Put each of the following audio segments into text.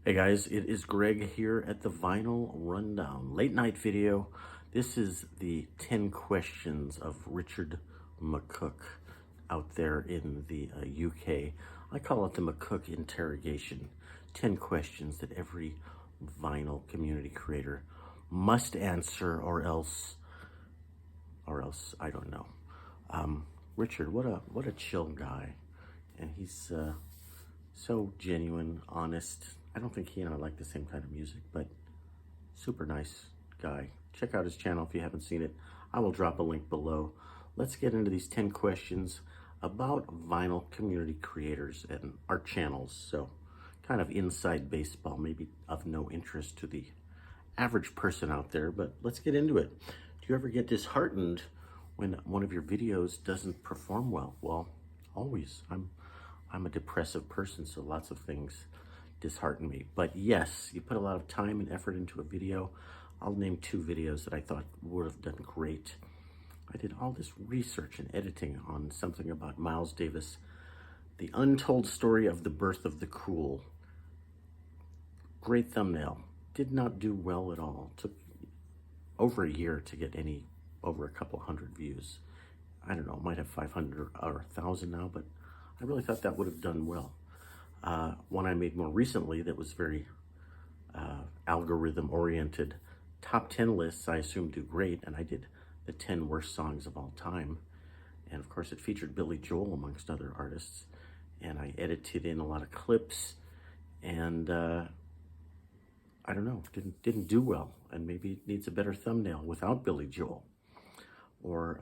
Hey guys, it is Greg here at the Vinyl Rundown late night video. This is the 10 questions of Richard MCCook out there in the UK. I call it the MCCook interrogation. 10 questions that every vinyl community creator must answer or else I don't know. Richard, what a chill guy. And he's so genuine, honest. I don't think he and I like the same kind of music, but super nice guy. Check out his channel if you haven't seen it. I will drop a link below. Let's get into these 10 questions about vinyl community creators and art channels. So kind of inside baseball, maybe of no interest to the average person out there, but let's get into it. Do you ever get disheartened when one of your videos doesn't perform well? Well, always. I'm a depressive person, so lots of things dishearten me. But yes, you put a lot of time and effort into a video. I'll name 2 videos that I thought would have done great. I did all this research and editing on something about Miles Davis, the untold story of the birth of the cool. Great thumbnail. Did not do well at all. Took over a year to get over a couple hundred views. I don't know, might have 500 or 1,000 now, but I really thought that would have done well. One I made more recently that was very algorithm-oriented. Top 10 lists, I assume, do great, and I did the 10 worst songs of all time. And of course, it featured Billy Joel amongst other artists. And I edited in a lot of clips, and I don't know, didn't do well. And maybe it needs a better thumbnail without Billy Joel. Or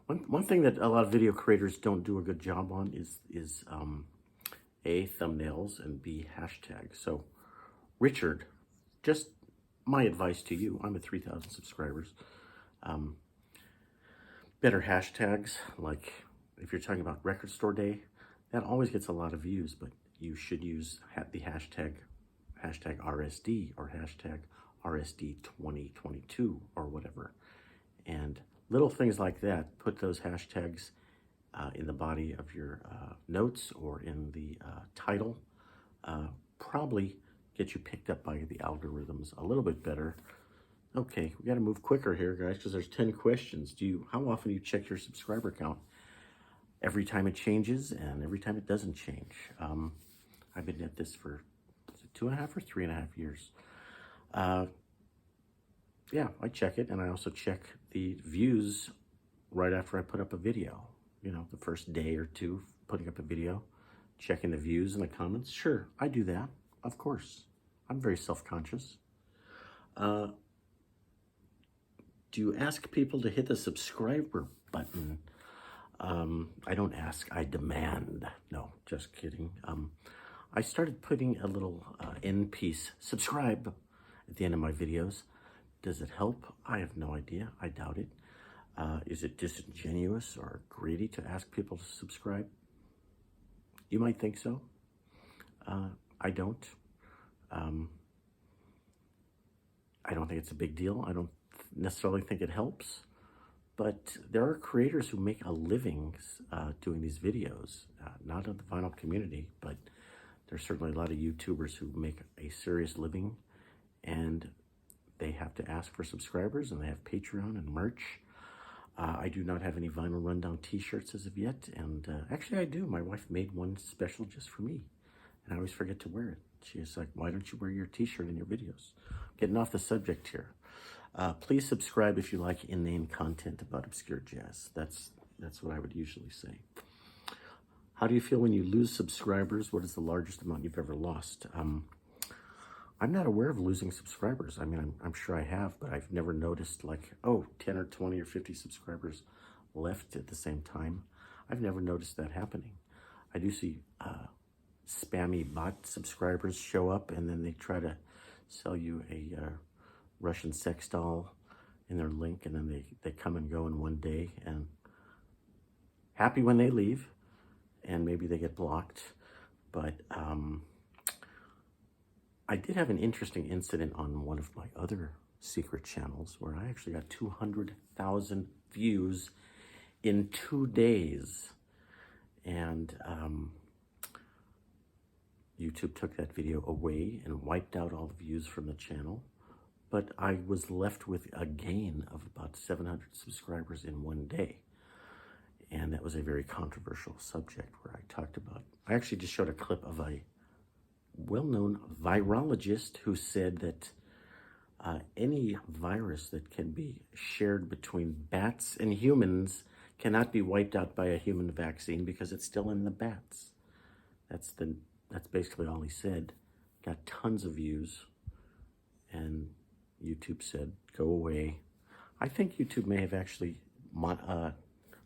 one thing that a lot of video creators don't do a good job on is A, thumbnails, and B, hashtags. So, Richard, just my advice to you, I'm at 3,000 subscribers. Better hashtags, like if you're talking about Record Store Day, that always gets a lot of views, but you should use the hashtag RSD or hashtag RSD 2022 or whatever. And little things like that, put those hashtags in the body of your notes or in the title, probably get you picked up by the algorithms a little bit better. Okay, we got to move quicker here, guys, because there's 10 questions. How often do you check your subscriber count? Every time it changes and every time it doesn't change. I've been at this for 2.5 or 3.5 years. Yeah, I check it, and I also check the views right after I put up a video. You know, the first day or 2 putting up a video, checking the views and the comments. Sure, I do that, of course. I'm very self-conscious. Do you ask people to hit the subscriber button? I don't ask, I demand. No, just kidding. I started putting a little end piece, subscribe, at the end of my videos. Does it help? I have no idea. I doubt it. Is it disingenuous or greedy to ask people to subscribe? You might think so. I don't. I don't think it's a big deal. I don't necessarily think it helps. But there are creators who make a living doing these videos, not in the vinyl community, but there's certainly a lot of YouTubers who make a serious living, and they have to ask for subscribers, and they have Patreon and merch. I do not have any Vinyl Rundown t-shirts as of yet, and actually I do. My wife made one special just for me, and I always forget to wear it. She is like, why don't you wear your t-shirt in your videos? Getting off the subject here. Please subscribe if you like inane content about obscure jazz. That's what I would usually say. How do you feel when you lose subscribers? What is the largest amount you've ever lost? I'm not aware of losing subscribers. I mean, I'm sure I have, but I've never noticed like, oh, 10 or 20 or 50 subscribers left at the same time. I've never noticed that happening. I do see spammy bot subscribers show up, and then they try to sell you a Russian sex doll in their link, and then they come and go in one day, and happy when they leave, and maybe they get blocked. But I did have an interesting incident on one of my other secret channels where I actually got 200,000 views in 2 days. And YouTube took that video away and wiped out all the views from the channel. But I was left with a gain of about 700 subscribers in one day. And that was a very controversial subject where I talked about, I actually just showed a clip of a well-known virologist who said that any virus that can be shared between bats and humans cannot be wiped out by a human vaccine because it's still in the bats. That's basically all he said. Got tons of views, and YouTube said, go away. I think YouTube may have actually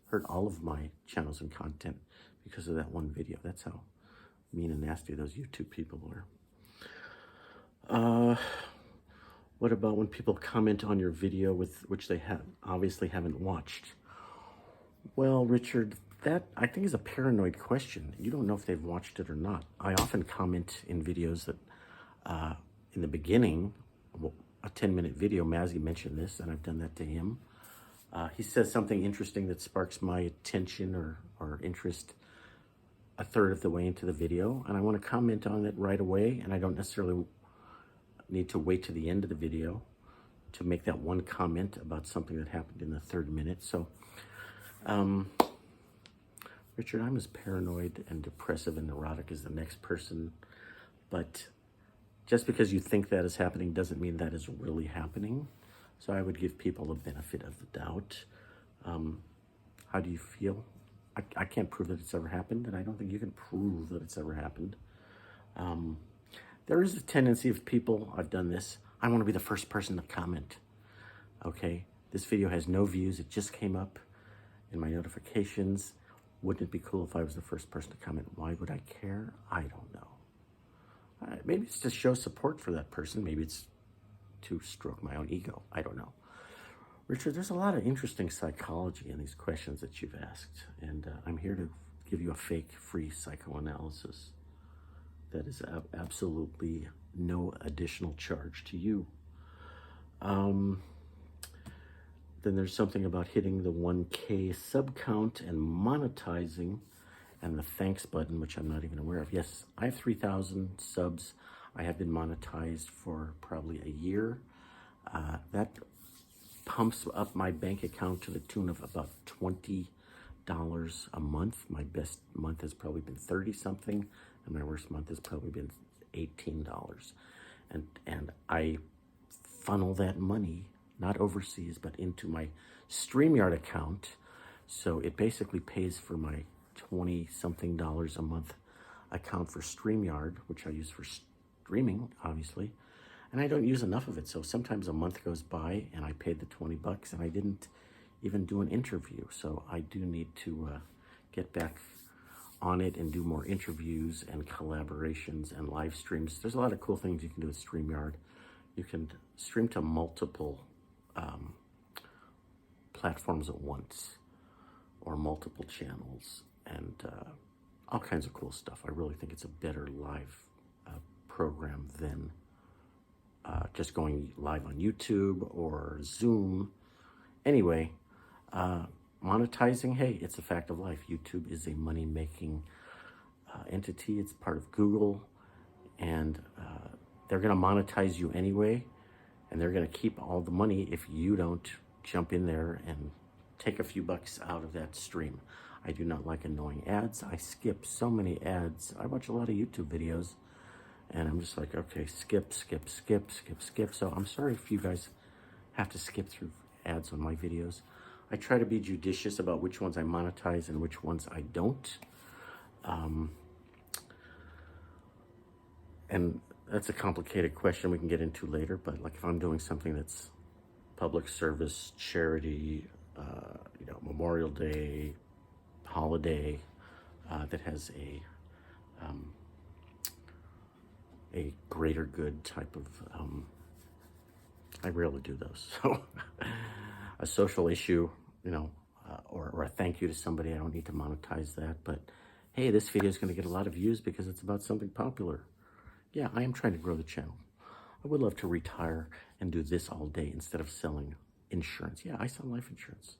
hurt all of my channels and content because of that one video. That's how mean and nasty those YouTube people are. What about when people comment on your video which they obviously haven't watched? Well, Richard, that I think is a paranoid question. You don't know if they've watched it or not. I often comment in videos that in the beginning, a 10-minute video, Mazzy mentioned this, and I've done that to him. He says something interesting that sparks my attention or interest a third of the way into the video, and I want to comment on it right away, and I don't necessarily need to wait to the end of the video to make that one comment about something that happened in the third minute. So, Richard, I'm as paranoid and depressive and neurotic as the next person, but just because you think that is happening doesn't mean that is really happening. So I would give people the benefit of the doubt. How do you feel? I can't prove that it's ever happened, and I don't think you can prove that it's ever happened. There is a tendency of people, I've done this, I want to be the first person to comment. Okay, this video has no views, it just came up in my notifications. Wouldn't it be cool if I was the first person to comment? Why would I care? I don't know. Maybe it's to show support for that person. Maybe it's to stroke my own ego. I don't know. Richard, there's a lot of interesting psychology in these questions that you've asked, and I'm here to give you a fake, free psychoanalysis that is absolutely no additional charge to you. Then there's something about hitting the 1K sub count and monetizing, and the thanks button, which I'm not even aware of. Yes, I have 3,000 subs. I have been monetized for probably a year. That pumps up my bank account to the tune of about $20 a month. My best month has probably been 30-something, and my worst month has probably been $18. And I funnel that money, not overseas, but into my StreamYard account. So it basically pays for my $20-something a month account for StreamYard, which I use for streaming, obviously. And I don't use enough of it. So sometimes a month goes by and I paid the $20 and I didn't even do an interview. So I do need to get back on it and do more interviews and collaborations and live streams. There's a lot of cool things you can do with StreamYard. You can stream to multiple platforms at once, or multiple channels, and all kinds of cool stuff. I really think it's a better live program than just going live on YouTube or Zoom. Anyway, monetizing, hey, it's a fact of life. YouTube is a money-making entity. It's part of Google, and they're going to monetize you anyway, and they're going to keep all the money if you don't jump in there and take a few bucks out of that stream. I do not like annoying ads. I skip so many ads. I watch a lot of YouTube videos, and I'm just like, okay, skip. So I'm sorry if you guys have to skip through ads on my videos. I try to be judicious about which ones I monetize and which ones I don't. And that's a complicated question we can get into later, but like if I'm doing something that's public service, charity, Memorial Day, holiday, that has a greater good type of, I rarely do those. So a social issue, or a thank you to somebody, I don't need to monetize that, but hey, this video is going to get a lot of views because it's about something popular. Yeah, I am trying to grow the channel. I would love to retire and do this all day instead of selling insurance. Yeah, I sell life insurance.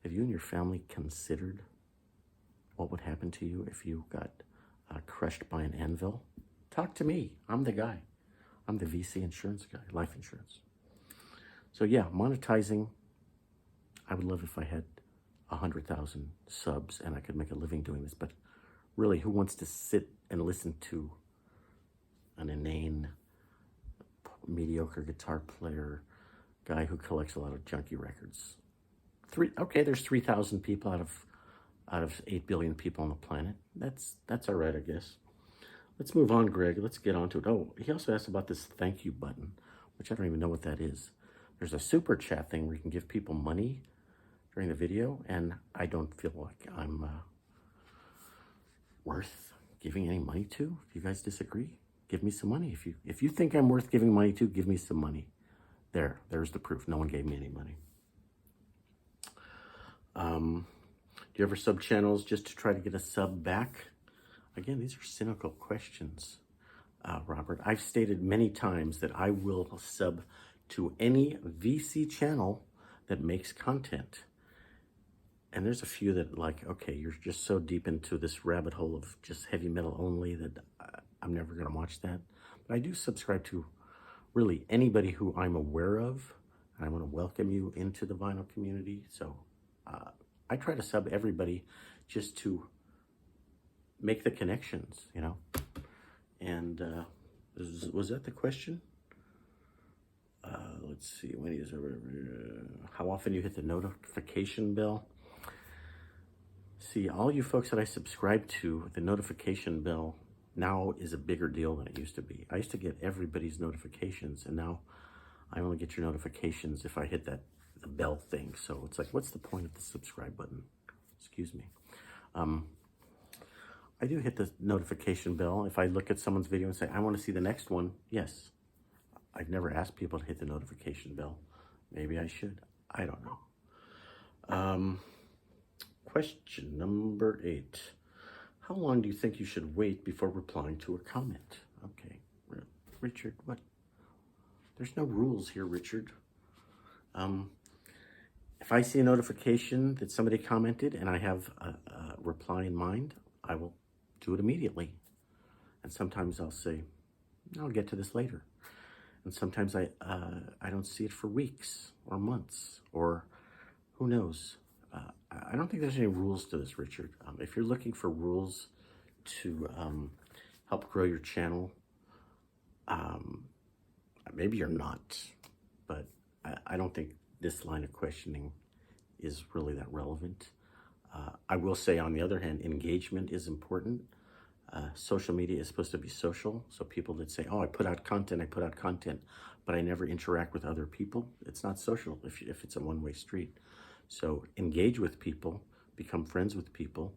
Have you and your family considered what would happen to you if you got crushed by an anvil talk to me. I'm the guy. I'm the VC insurance guy, life insurance. So yeah, monetizing. I would love if I had 100,000 subs and I could make a living doing this. But really, who wants to sit and listen to an inane, mediocre guitar player, guy who collects a lot of junky records? There's 3,000 people out of 8 billion people on the planet. That's all right, I guess. Let's move on, Greg. Let's get on to it. Oh, he also asked about this thank you button, which I don't even know what that is. There's a super chat thing where you can give people money during the video, and I don't feel like I'm worth giving any money to. If you guys disagree, give me some money. If you think I'm worth giving money to, give me some money. There's the proof. No one gave me any money. Do you ever sub channels just to try to get a sub back? Again, these are cynical questions, Robert. I've stated many times that I will sub to any VC channel that makes content. And there's a few that okay, you're just so deep into this rabbit hole of just heavy metal only that I'm never going to watch that. But I do subscribe to really anybody who I'm aware of. I want to welcome you into the vinyl community. So I try to sub everybody just to make the connections, And was that the question? Let's see. How often you hit the notification bell? See, all you folks that I subscribe to, the notification bell now is a bigger deal than it used to be. I used to get everybody's notifications, and now I only get your notifications if I hit the bell thing. So it's like, what's the point of the subscribe button? Excuse me. I do hit the notification bell. If I look at someone's video and say, I want to see the next one, yes. I've never asked people to hit the notification bell. Maybe I should. I don't know. Question number 8. How long do you think you should wait before replying to a comment? Okay, Richard, what? There's no rules here, Richard. If I see a notification that somebody commented and I have a reply in mind, I will do it immediately. And sometimes I'll say, I'll get to this later. And sometimes I don't see it for weeks or months or who knows. I don't think there's any rules to this, Richard. If you're looking for rules to help grow your channel, maybe you're not. But I don't think this line of questioning is really that relevant. I will say, on the other hand, engagement is important. Social media is supposed to be social. So people that say, I put out content, but I never interact with other people, it's not social if it's a one-way street. So engage with people, become friends with people,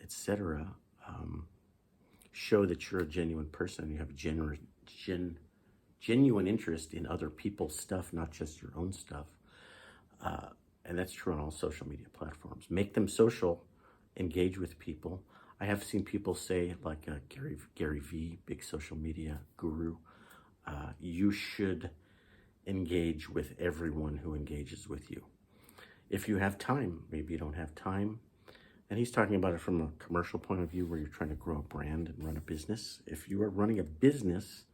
etc. Show that you're a genuine person. You have a genuine interest in other people's stuff, not just your own stuff. And that's true on all social media platforms. Make them social, engage with people. I have seen people say, like Gary V, big social media guru, you should engage with everyone who engages with you. If you have time, maybe you don't have time. And he's talking about it from a commercial point of view where you're trying to grow a brand and run a business. If you are running a business,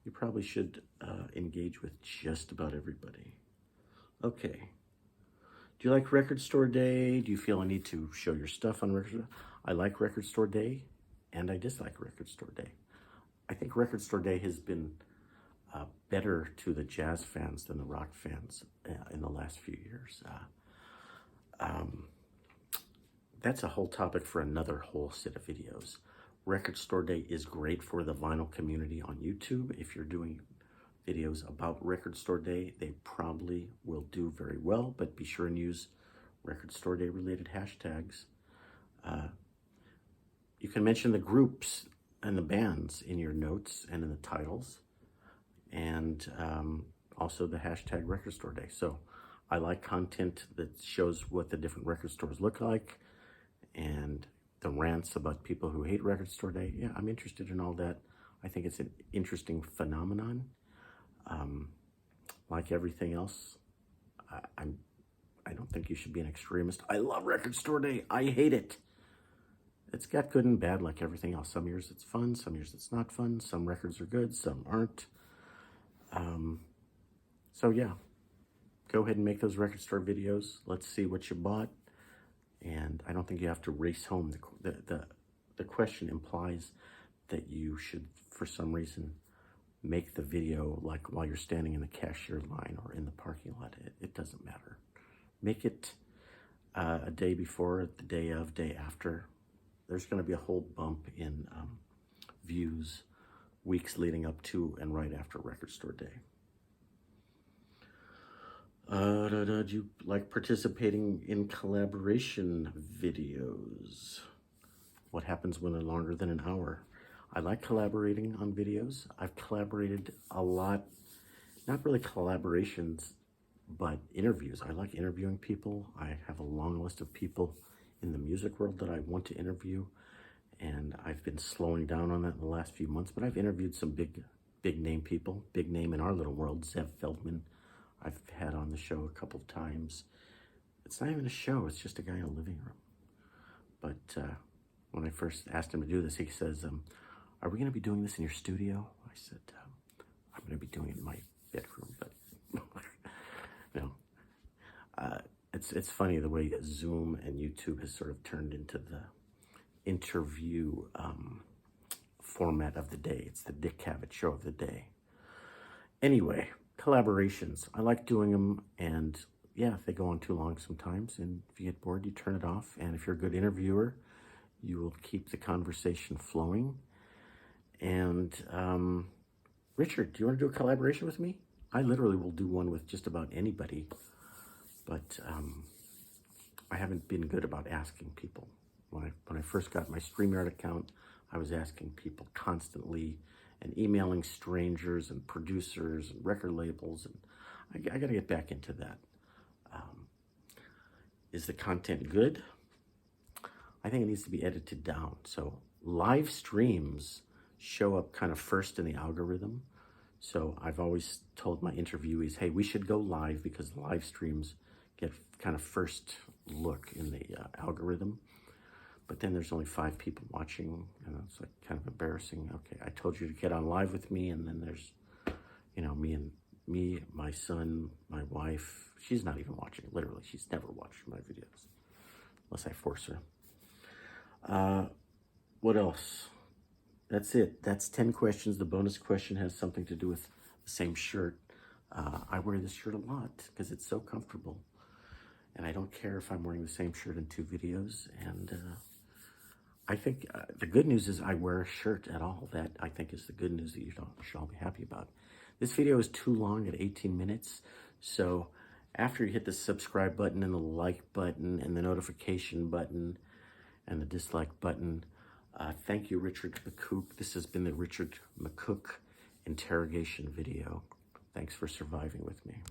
you probably should engage with just about everybody. Okay. Do you like Record Store Day? Do you feel a need to show your stuff on Record Store? I like Record Store Day, and I dislike Record Store Day. I think Record Store Day has been better to the jazz fans than the rock fans in the last few years. That's a whole topic for another whole set of videos. Record Store Day is great for the vinyl community on YouTube. If you're doing videos about Record Store Day, they probably will do very well, but be sure and use Record Store Day related hashtags. You can mention the groups and the bands in your notes and in the titles, and also the hashtag Record Store Day. So I like content that shows what the different record stores look like, and the rants about people who hate Record Store Day. Yeah, I'm interested in all that. I think it's an interesting phenomenon. Like everything else, I don't think you should be an extremist. I love Record Store Day. I hate it. it's got good and bad like everything else. Some years it's fun, some years it's not fun. Some records are good, some aren't. So yeah, go ahead and make those record store videos. Let's see what you bought. And I don't think you have to race home. The question implies that you should, for some reason, make the video like while you're standing in the cashier line or in the parking lot. It doesn't matter. Make it a day before, the day of, day after. There's going to be a whole bump in views weeks leading up to and right after Record Store Day. Do you like participating in collaboration videos? What happens when they're longer than an hour? I like collaborating on videos. I've collaborated a lot, not really collaborations, but interviews. I like interviewing people. I have a long list of people in the music world that I want to interview, and I've been slowing down on that in the last few months, but I've interviewed some big name people, big name in our little world. Zev Feldman, I've had on the show a couple of times. It's not even a show, it's just a guy in a living room. But when I first asked him to do this, he says, are we gonna be doing this in your studio? I said, I'm gonna be doing it in my bedroom, but no. It's funny the way Zoom and YouTube has sort of turned into the interview format of the day. It's the Dick Cavett show of the day. Anyway, collaborations. I like doing them, and yeah, they go on too long sometimes, and if you get bored, you turn it off, and if you're a good interviewer, you will keep the conversation flowing. And Richard, do you want to do a collaboration with me? I literally will do one with just about anybody, but I haven't been good about asking people. When I first got my StreamYard account, I was asking people constantly and emailing strangers and producers and record labels, and I got to get back into that. Is the content good? I think it needs to be edited down. So live streams show up kind of first in the algorithm. So I've always told my interviewees, hey, we should go live because live streams get kind of first look in the algorithm. But then there's only 5 people watching, and it's like kind of embarrassing. Okay, I told you to get on live with me, and then there's, you know, me, my son, my wife. She's not even watching, literally. She's never watched my videos, unless I force her. What else? That's it. That's 10 questions. The bonus question has something to do with the same shirt. I wear this shirt a lot because it's so comfortable. And I don't care if I'm wearing the same shirt in 2 videos. And I think the good news is I wear a shirt at all. That, I think, is the good news that you should all be happy about. This video is too long at 18 minutes. So after you hit the subscribe button and the like button and the notification button and the dislike button, thank you, Richard MCCook. This has been the Richard MCCook interrogation video. Thanks for surviving with me.